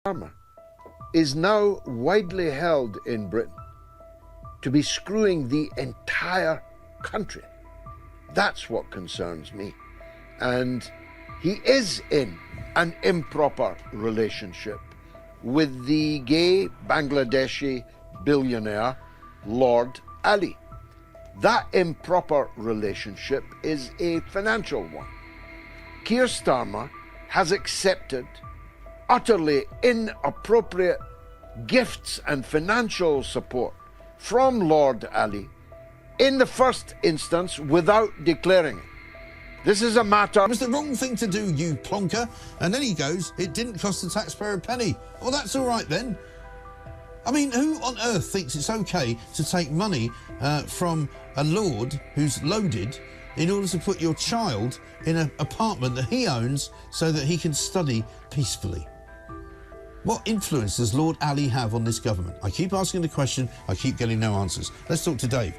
Starmer is now widely held in Britain to be screwing the entire country. That's what concerns me. And he is in an improper relationship with the gay Bangladeshi billionaire Lord Ali. That improper relationship is a financial one. Keir Starmer has accepted utterly inappropriate gifts and financial support from Lord Ali in the first instance without declaring it. This is a matter... It was the wrong thing to do, you plonker. And then he goes, it didn't cost the taxpayer a penny. Well, that's all right then. I mean, who on earth thinks it's okay to take money from a lord who's loaded in order to put your child in an apartment that he owns so that he can study peacefully? What influence does Lord Ali have on this government? I keep asking the question, I keep getting no answers. Let's talk to Dave.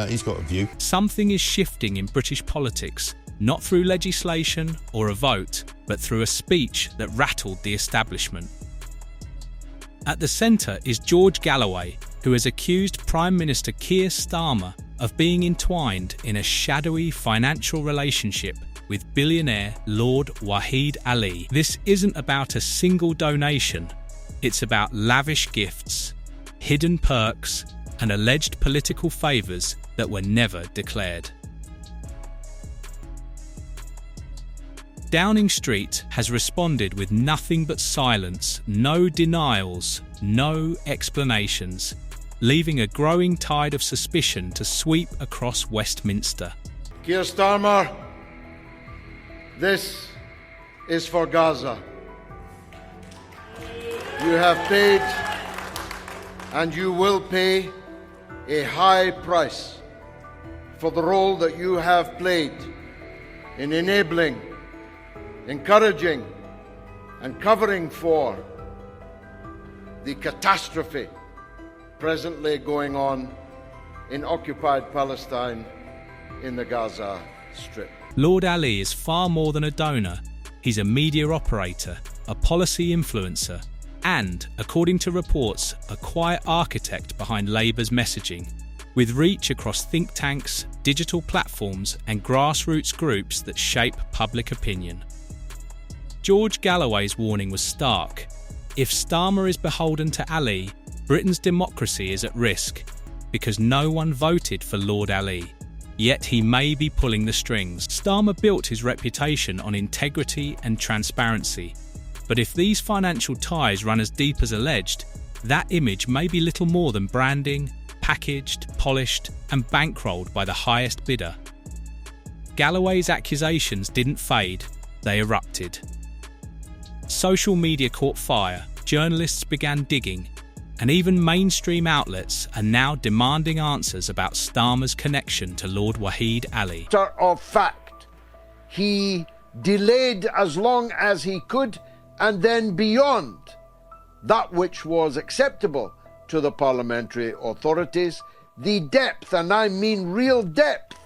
He's got a view. Something is shifting in British politics, not through legislation or a vote, but through a speech that rattled the establishment. At the centre is George Galloway, who has accused Prime Minister Keir Starmer of being entwined in a shadowy financial relationship with billionaire Lord Waheed Ali. This isn't about a single donation, it's about lavish gifts, hidden perks, and alleged political favours that were never declared. Downing Street has responded with nothing but silence, no denials, no explanations, leaving a growing tide of suspicion to sweep across Westminster. Keir Starmer, this is for Gaza. You have paid and you will pay a high price for the role that you have played in enabling, encouraging and covering for the catastrophe presently going on in occupied Palestine in the Gaza Strip. Lord Ali is far more than a donor. He's a media operator, a policy influencer, and, according to reports, a quiet architect behind Labour's messaging, with reach across think tanks, digital platforms and grassroots groups that shape public opinion. George Galloway's warning was stark. If Starmer is beholden to Ali, Britain's democracy is at risk, because no one voted for Lord Ali. Yet he may be pulling the strings. Starmer built his reputation on integrity and transparency. But if these financial ties run as deep as alleged, that image may be little more than branding, packaged, polished, and bankrolled by the highest bidder. Galloway's accusations didn't fade, they erupted. Social media caught fire, journalists began digging, and even mainstream outlets are now demanding answers about Starmer's connection to Lord Waheed Ali. Of fact, he delayed as long as he could and then beyond that which was acceptable to the parliamentary authorities, the depth, and I mean real depth,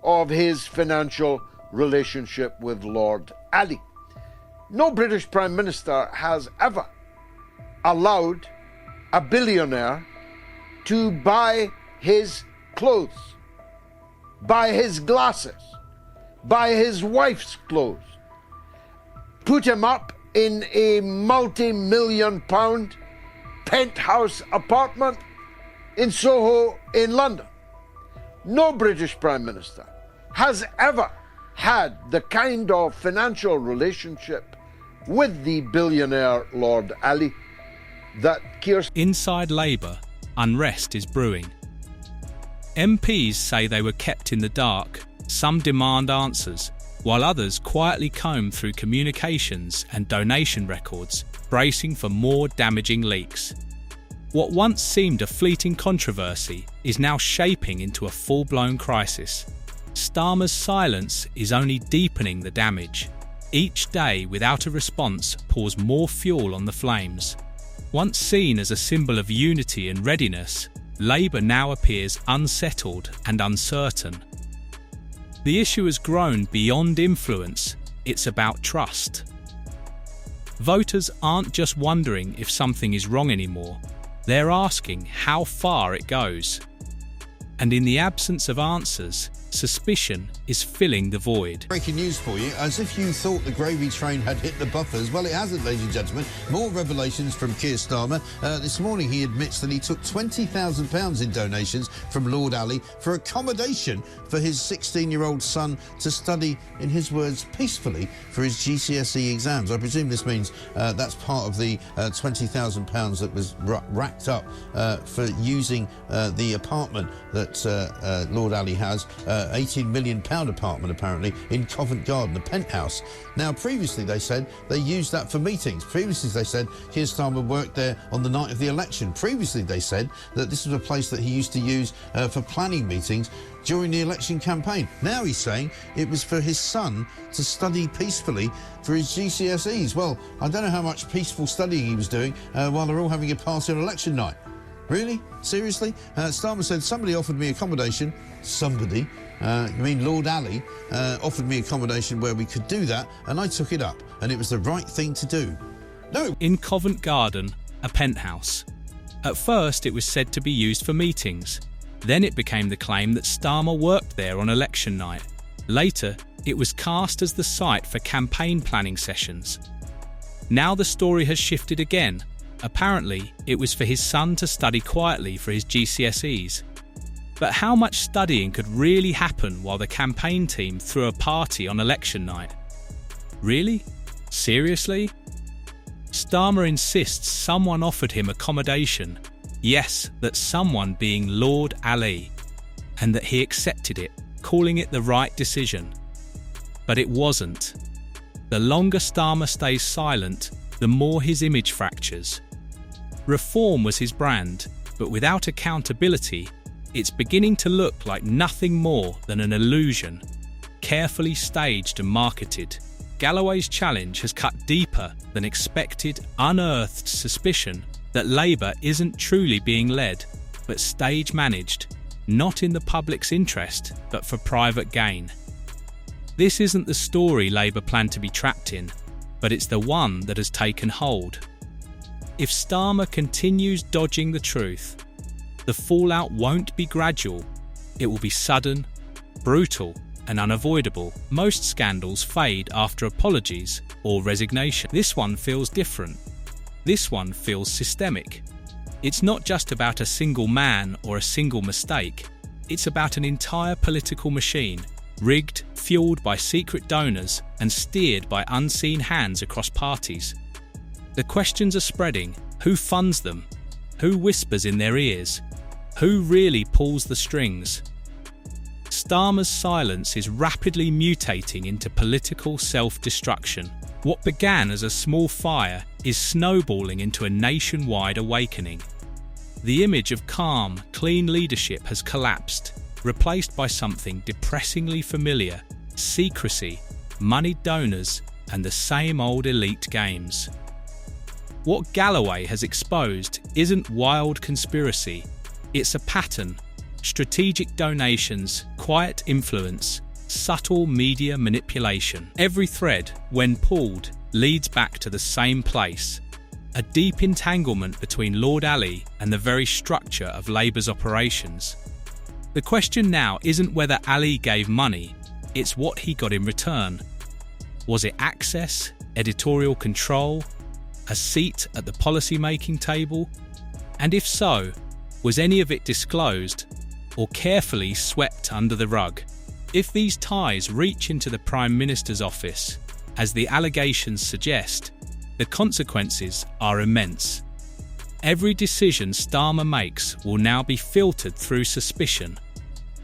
of his financial relationship with Lord Ali. No British Prime Minister has ever allowed a billionaire to buy his clothes, buy his glasses, buy his wife's clothes, put him up in a multi-million-pound penthouse apartment in Soho in London. No British Prime Minister has ever had the kind of financial relationship with the billionaire Lord Ali that Keir... Inside Labour, unrest is brewing. MPs say they were kept in the dark, some demand answers, while others quietly comb through communications and donation records, bracing for more damaging leaks. What once seemed a fleeting controversy is now shaping into a full-blown crisis. Starmer's silence is only deepening the damage. Each day without a response pours more fuel on the flames. Once seen as a symbol of unity and readiness, Labour now appears unsettled and uncertain. The issue has grown beyond influence, it's about trust. Voters aren't just wondering if something is wrong anymore, they're asking how far it goes. And in the absence of answers, suspicion is filling the void. Breaking news for you. As if you thought the gravy train had hit the buffers. Well, it hasn't, ladies and gentlemen. More revelations from Keir Starmer. This morning he admits that he took £20,000 in donations from Lord Ali for accommodation for his 16-year-old son to study, in his words, peacefully for his GCSE exams. I presume this means that's part of the £20,000 that was racked up for using the apartment that Lord Ali has, £18 million apartment apparently in Covent Garden, a penthouse. Now previously they said they used that for meetings. Previously they said Keir Starmer worked there on the night of the election. Previously they said that this was a place that he used to use for planning meetings during the election campaign. Now he's saying it was for his son to study peacefully for his GCSEs. Well, I don't know how much peaceful studying he was doing while they're all having a party on election night. Really? Seriously? Starmer said somebody offered me accommodation. Somebody? You mean Lord Ali offered me accommodation where we could do that, and I took it up, and it was the right thing to do. No. In Covent Garden, a penthouse. At first it was said to be used for meetings. Then it became the claim that Starmer worked there on election night. Later, it was cast as the site for campaign planning sessions. Now the story has shifted again. Apparently, it was for his son to study quietly for his GCSEs. But how much studying could really happen while the campaign team threw a party on election night? Really? Seriously? Starmer insists someone offered him accommodation. Yes, that someone being Lord Ali, and that he accepted it, calling it the right decision. But it wasn't. The longer Starmer stays silent, the more his image fractures. Reform was his brand, but without accountability, it's beginning to look like nothing more than an illusion, carefully staged and marketed. Galloway's challenge has cut deeper than expected, unearthed suspicion that Labour isn't truly being led, but stage-managed, not in the public's interest, but for private gain. This isn't the story Labour planned to be trapped in, but it's the one that has taken hold. If Starmer continues dodging the truth, the fallout won't be gradual, it will be sudden, brutal, and unavoidable. Most scandals fade after apologies or resignation. This one feels different. This one feels systemic. It's not just about a single man or a single mistake. It's about an entire political machine, rigged, fueled by secret donors, and steered by unseen hands across parties. The questions are spreading. Who funds them? Who whispers in their ears? Who really pulls the strings? Starmer's silence is rapidly mutating into political self-destruction. What began as a small fire is snowballing into a nationwide awakening. The image of calm, clean leadership has collapsed, replaced by something depressingly familiar: secrecy, moneyed donors, and the same old elite games. What Galloway has exposed isn't wild conspiracy, it's a pattern: strategic donations, quiet influence, subtle media manipulation. Every thread, when pulled, leads back to the same place: a deep entanglement between Lord Ali and the very structure of Labour's operations. The question now isn't whether Ali gave money, it's what he got in return. Was it access, editorial control, a seat at the policy-making table? And if so, was any of it disclosed or carefully swept under the rug? If these ties reach into the Prime Minister's office, as the allegations suggest, the consequences are immense. Every decision Starmer makes will now be filtered through suspicion.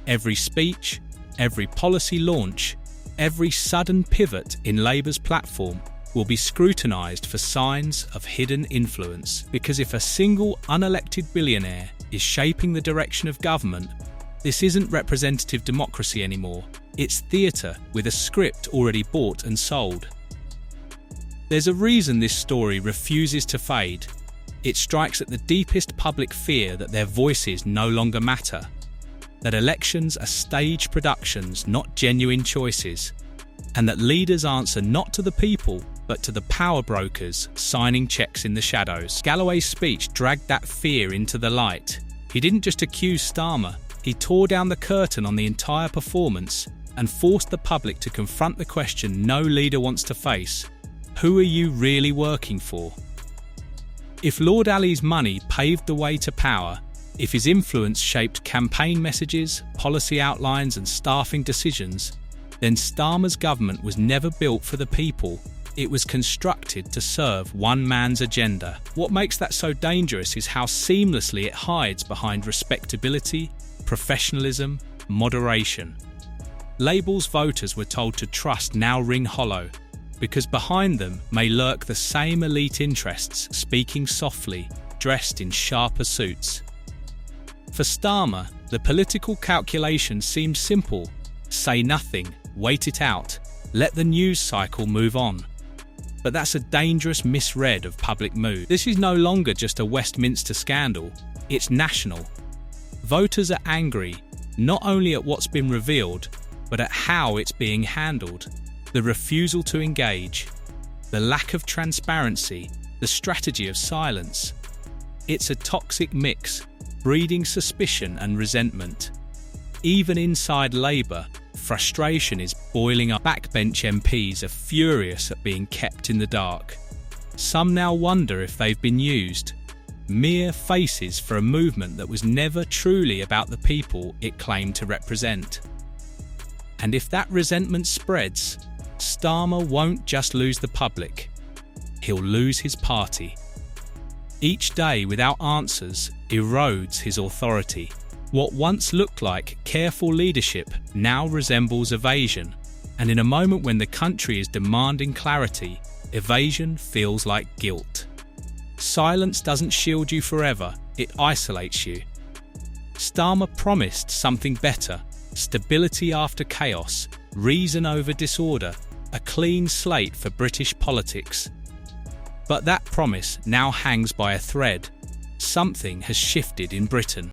Every speech, every policy launch, every sudden pivot in Labour's platform will be scrutinised for signs of hidden influence. Because if a single unelected billionaire is shaping the direction of government, this isn't representative democracy anymore. It's theatre with a script already bought and sold. There's a reason this story refuses to fade. It strikes at the deepest public fear that their voices no longer matter, that elections are stage productions, not genuine choices, and that leaders answer not to the people, but to the power brokers signing checks in the shadows. Galloway's speech dragged that fear into the light. He didn't just accuse Starmer, he tore down the curtain on the entire performance and forced the public to confront the question no leader wants to face: who are you really working for? If Lord Ali's money paved the way to power, if his influence shaped campaign messages, policy outlines and staffing decisions, then Starmer's government was never built for the people. It was constructed to serve one man's agenda. What makes that so dangerous is how seamlessly it hides behind respectability, professionalism, moderation. Labels voters were told to trust now ring hollow, because behind them may lurk the same elite interests speaking softly, dressed in sharper suits. For Starmer, the political calculation seemed simple: say nothing, wait it out, let the news cycle move on. But that's a dangerous misread of public mood. This is no longer just a Westminster scandal, it's national. Voters are angry, not only at what's been revealed, but at how it's being handled. The refusal to engage, the lack of transparency, the strategy of silence. It's a toxic mix, breeding suspicion and resentment. Even inside Labour, frustration is boiling up. Backbench MPs are furious at being kept in the dark. Some now wonder if they've been used. Mere faces for a movement that was never truly about the people it claimed to represent. And if that resentment spreads, Starmer won't just lose the public, he'll lose his party. Each day without answers erodes his authority. What once looked like careful leadership now resembles evasion, and in a moment when the country is demanding clarity, evasion feels like guilt. Silence doesn't shield you forever, it isolates you. Starmer promised something better: stability after chaos, reason over disorder, a clean slate for British politics. But that promise now hangs by a thread. Something has shifted in Britain.